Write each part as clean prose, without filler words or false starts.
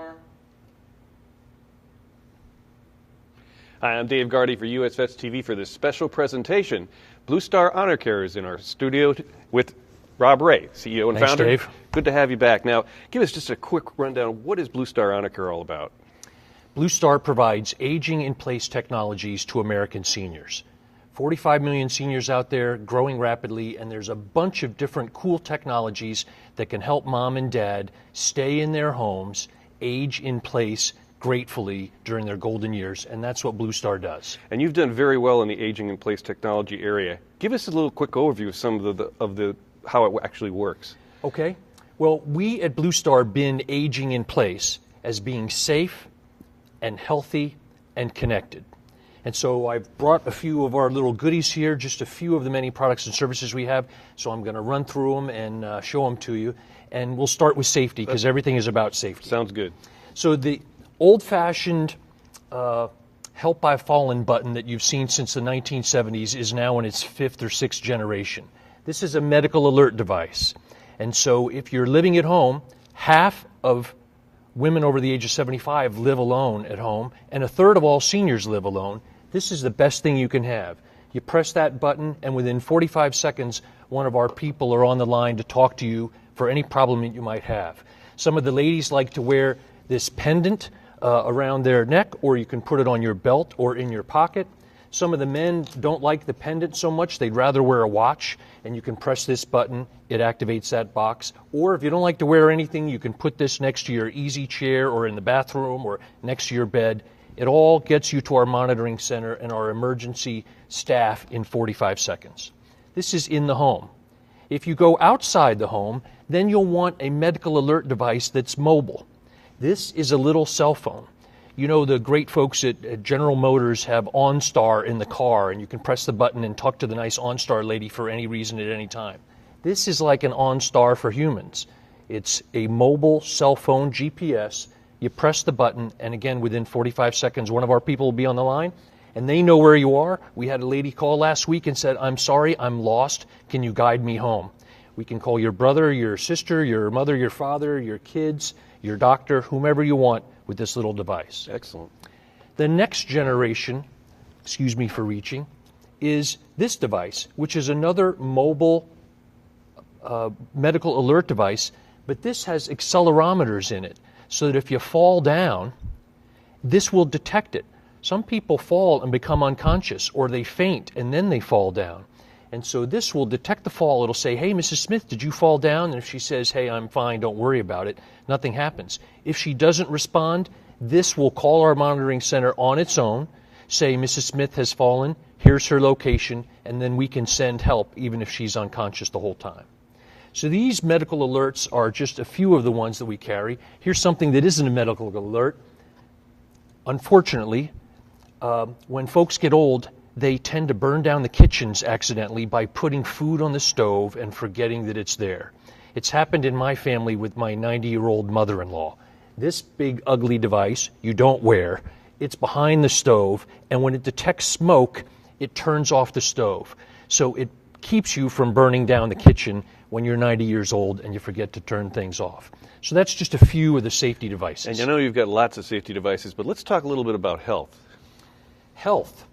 Hi, I'm Dave Gardy for US Vets TV for this special presentation. BlueStar Honor Care is in our studio with Rob Wray, CEO and founder. Thanks, Dave. Good to have you back. Now, give us just a quick rundown. What is BlueStar Honor Care all about? BlueStar provides aging-in-place technologies to American seniors. 45 million seniors out there, growing rapidly, and there's a bunch of different cool technologies that can help mom and dad stay in their homes, age in place gratefully during their golden years, and that's what BlueStar does. And you've done very well in the aging-in-place technology area. Give us a little quick overview of some of the how it actually works. Okay. Well, we at BlueStar been aging in place as being safe and healthy and connected. And so I've brought a few of our little goodies here, just a few of the many products and services we have. So I'm going to run through them and show them to you. And we'll start with safety because everything is about safety. Sounds good. So the old-fashioned help by fallen button that you've seen since the 1970s is now in its fifth or sixth generation. This is a medical alert device. And so if you're living at home, half of women over the age of 75 live alone at home, and a third of all seniors live alone. This is the best thing you can have. You press that button, and within 45 seconds, one of our people are on the line to talk to you for any problem that you might have. Some of the ladies like to wear this pendant around their neck, or you can put it on your belt or in your pocket. Some of the men don't like the pendant so much. They'd rather wear a watch, and you can press this button. It activates that box. Or if you don't like to wear anything, you can put this next to your easy chair or in the bathroom or next to your bed. It all gets you to our monitoring center and our emergency staff in 45 seconds. This is in the home. If you go outside the home, then you'll want a medical alert device that's mobile. This is a little cell phone. You know, the great folks at General Motors have OnStar in the car, and you can press the button and talk to the nice OnStar lady for any reason at any time. This is like an OnStar for humans. It's a mobile cell phone GPS. You press the button, and again, within 45 seconds, one of our people will be on the line, and they know where you are. We had a lady call last week and said, "I'm sorry, I'm lost. Can you guide me home?" We can call your brother, your sister, your mother, your father, your kids, your doctor, whomever you want with this little device. Excellent. The next generation, excuse me for reaching, is this device, which is another mobile medical alert device, but this has accelerometers in it, so that if you fall down, this will detect it. Some people fall and become unconscious, or they faint and then they fall down. And so this will detect the fall. It'll say, "Hey, Mrs. Smith, did you fall down?" And if she says, "Hey, I'm fine, don't worry about it," nothing happens. If she doesn't respond, this will call our monitoring center on its own, say, "Mrs. Smith has fallen, here's her location," and then we can send help even if she's unconscious the whole time. So these medical alerts are just a few of the ones that we carry. Here's something that isn't a medical alert. Unfortunately, when folks get old, they tend to burn down the kitchens accidentally by putting food on the stove and forgetting that it's there. It's happened in my family with my 90-year-old mother-in-law. This big, ugly device you don't wear, it's behind the stove, and when it detects smoke, it turns off the stove. So it keeps you from burning down the kitchen when you're 90 years old and you forget to turn things off. So that's just a few of the safety devices. And I know you've got lots of safety devices, but let's talk a little bit about health. Health.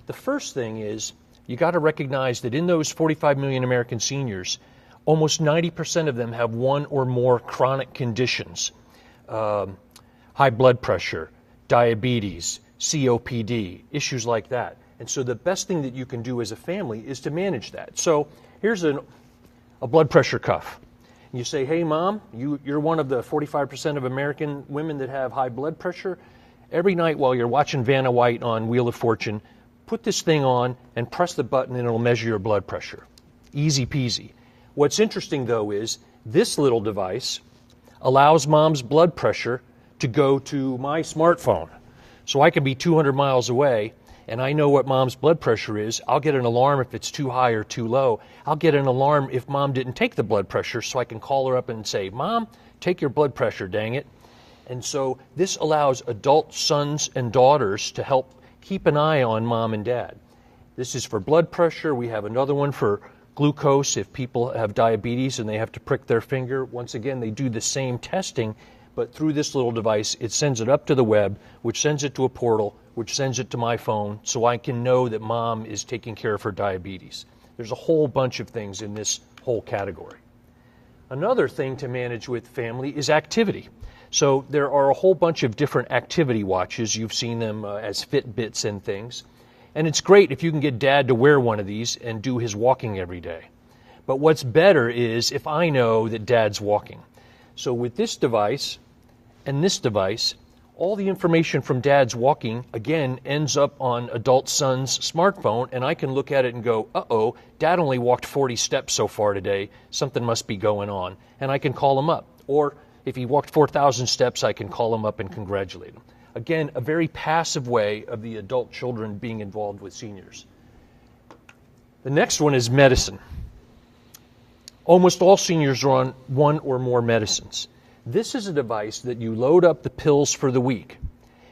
The first thing is you got to recognize that in those 45 million American seniors, almost 90% of them have one or more chronic conditions. High blood pressure, diabetes, COPD, issues like that. And so the best thing that you can do as a family is to manage that. So here's a blood pressure cuff. You say, "Hey, Mom, you're one of the 45% of American women that have high blood pressure. Every night while you're watching Vanna White on Wheel of Fortune, put this thing on and press the button and it'll measure your blood pressure." Easy peasy. What's interesting, though, is this little device allows Mom's blood pressure to go to my smartphone. So I can be 200 miles away, and I know what Mom's blood pressure is. I'll get an alarm if it's too high or too low. I'll get an alarm if Mom didn't take the blood pressure, so I can call her up and say, "Mom, take your blood pressure, dang it." And so this allows adult sons and daughters to help keep an eye on Mom and Dad. This is for blood pressure. We have another one for glucose if people have diabetes and they have to prick their finger. Once again, they do the same testing, but through this little device, it sends it up to the web, which sends it to a portal, which sends it to my phone, so I can know that mom is taking care of her diabetes. There's a whole bunch of things in this whole category. Another thing to manage with family is activity. So there are a whole bunch of different activity watches. You've seen them as Fitbits and things. And it's great if you can get Dad to wear one of these and do his walking every day. But what's better is if I know that Dad's walking. So with this device and this device, all the information from Dad's walking, again, ends up on adult son's smartphone, and I can look at it and go, uh-oh, Dad only walked 40 steps so far today. Something must be going on. And I can call him up. Or if he walked 4,000 steps, I can call him up and congratulate him. Again, a very passive way of the adult children being involved with seniors. The next one is medicine. Almost all seniors are on one or more medicines. This is a device that you load up the pills for the week.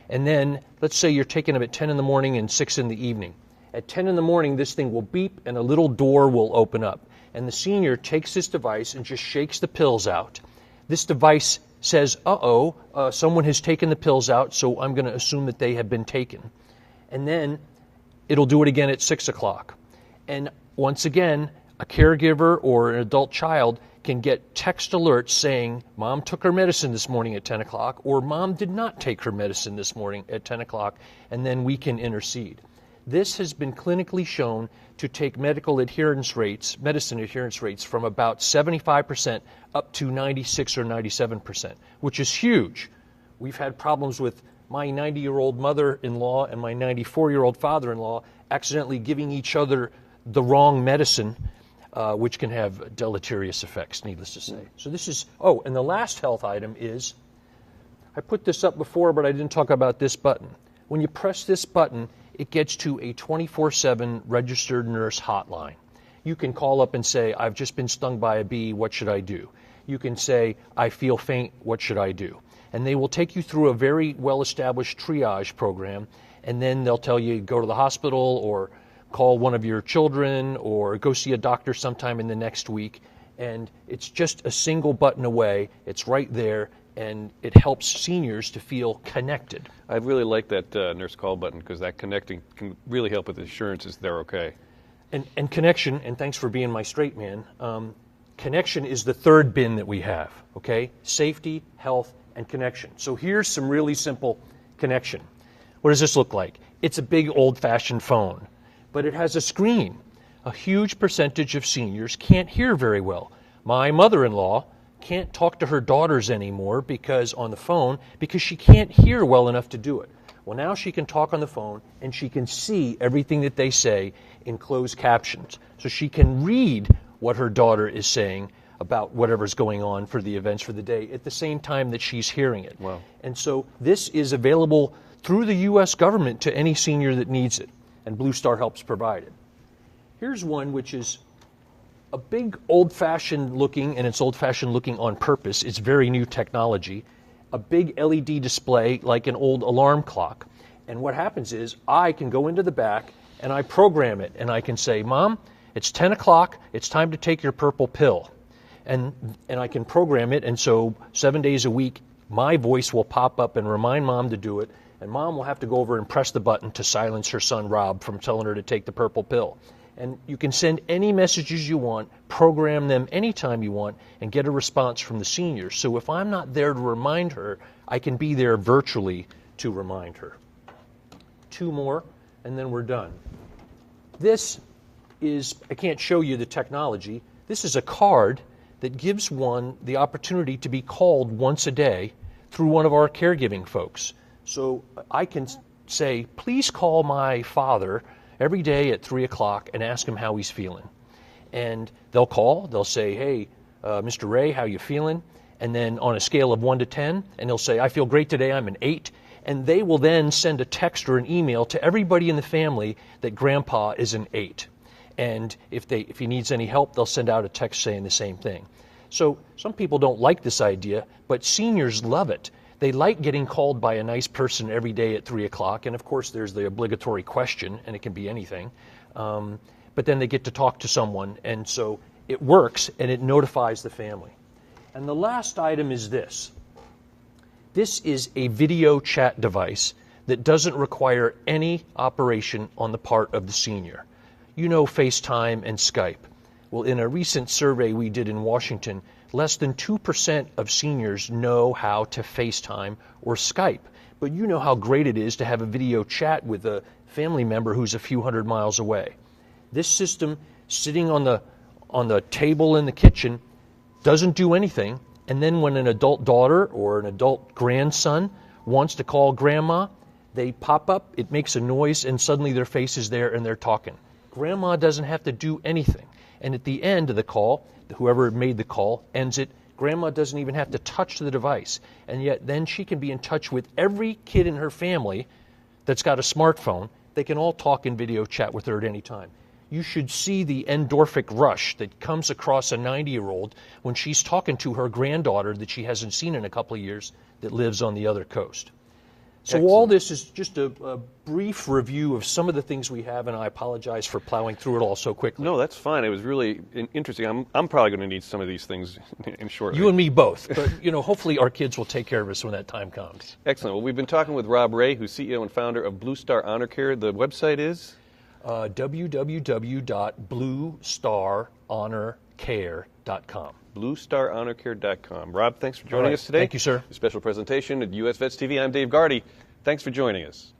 And then, let's say you're taking them at 10 in the morning and 6 in the evening. At 10 in the morning, this thing will beep and a little door will open up. And the senior takes this device and just shakes the pills out. This device says, someone has taken the pills out, so I'm going to assume that they have been taken. And then it'll do it again at 6 o'clock. And once again, a caregiver or an adult child can get text alerts saying, Mom took her medicine this morning at 10 o'clock, or Mom did not take her medicine this morning at 10 o'clock, and then we can intercede. This has been clinically shown to take medicine adherence rates from about 75% up to 96 or 97%, which is huge. We've had problems with my 90-year-old mother-in-law and my 94-year-old father-in-law accidentally giving each other the wrong medicine, which can have deleterious effects, needless to say. So this is, and the last health item is, I put this up before, but I didn't talk about this button. When you press this button, it gets to a 24/7 registered nurse hotline. You can call up and say, I've just been stung by a bee, what should I do? You can say, I feel faint, what should I do? And they will take you through a very well-established triage program, and then they'll tell you, go to the hospital, or call one of your children, or go see a doctor sometime in the next week. And it's just a single button away. It's right there, and it helps seniors to feel connected. I really like that nurse call button, because that connecting can really help with assurances they're okay. And connection, and thanks for being my straight man, connection is the third bin that we have, okay? Safety, health, and connection. So here's some really simple connection. What does this look like? It's a big old-fashioned phone, but it has a screen. A huge percentage of seniors can't hear very well. My mother-in-law can't talk to her daughters anymore on the phone because she can't hear well enough to do it. Well, now she can talk on the phone, and she can see everything that they say in closed captions. So she can read what her daughter is saying about whatever's going on for the events for the day at the same time that she's hearing it. Wow. And so this is available through the U.S. government to any senior that needs it, and BlueStar helps provide it. Here's one which is a big old-fashioned looking, and it's old-fashioned looking on purpose. It's very new technology. A big LED display like an old alarm clock. And what happens is I can go into the back and I program it, and I can say, Mom, it's 10 o'clock, it's time to take your purple pill. And I can program it, and so 7 days a week, my voice will pop up and remind Mom to do it, and Mom will have to go over and press the button to silence her son Rob from telling her to take the purple pill. And you can send any messages you want, program them anytime you want, and get a response from the seniors. So if I'm not there to remind her, I can be there virtually to remind her. Two more, and then we're done. This is, I can't show you the technology, this is a card that gives one the opportunity to be called once a day through one of our caregiving folks. So I can say, please call my father every day at 3 o'clock and ask him how he's feeling. And they'll call, they'll say, hey, Mr. Ray, how you feeling? And then on a scale of 1 to 10, and they'll say, I feel great today, I'm an 8. And they will then send a text or an email to everybody in the family that Grandpa is an 8. And if he needs any help, they'll send out a text saying the same thing. So some people don't like this idea, but seniors love it. They like getting called by a nice person every day at 3 o'clock, and of course there's the obligatory question, and it can be anything. But then they get to talk to someone, and so it works, and it notifies the family. And the last item is this. This is a video chat device that doesn't require any operation on the part of the senior. You know FaceTime and Skype. Well, in a recent survey we did in Washington, less than 2% of seniors know how to FaceTime or Skype. But you know how great it is to have a video chat with a family member who's a few hundred miles away. This system, sitting on the table in the kitchen, doesn't do anything. And then when an adult daughter or an adult grandson wants to call grandma, they pop up, it makes a noise, and suddenly their face is there and they're talking. Grandma doesn't have to do anything. And at the end of the call, whoever made the call ends it. Grandma doesn't even have to touch the device. And yet then she can be in touch with every kid in her family that's got a smartphone. They can all talk and video chat with her at any time. You should see the endorphic rush that comes across a 90-year-old when she's talking to her granddaughter that she hasn't seen in a couple of years that lives on the other coast. So Excellent. All this is just a brief review of some of the things we have, and I apologize for plowing through it all so quickly. No, that's fine. It was really interesting. I'm probably going to need some of these things in shortly. You and me both, but hopefully our kids will take care of us when that time comes. Excellent. Well, we've been talking with Rob Wray, who's CEO and founder of BlueStar Honor Care. The website is? www.bluestarhonorcare.com. BlueStarHonorCare.com. Rob, thanks for joining us today. Thank you, sir. A special presentation at US Vets TV. I'm Dave Gardy. Thanks for joining us.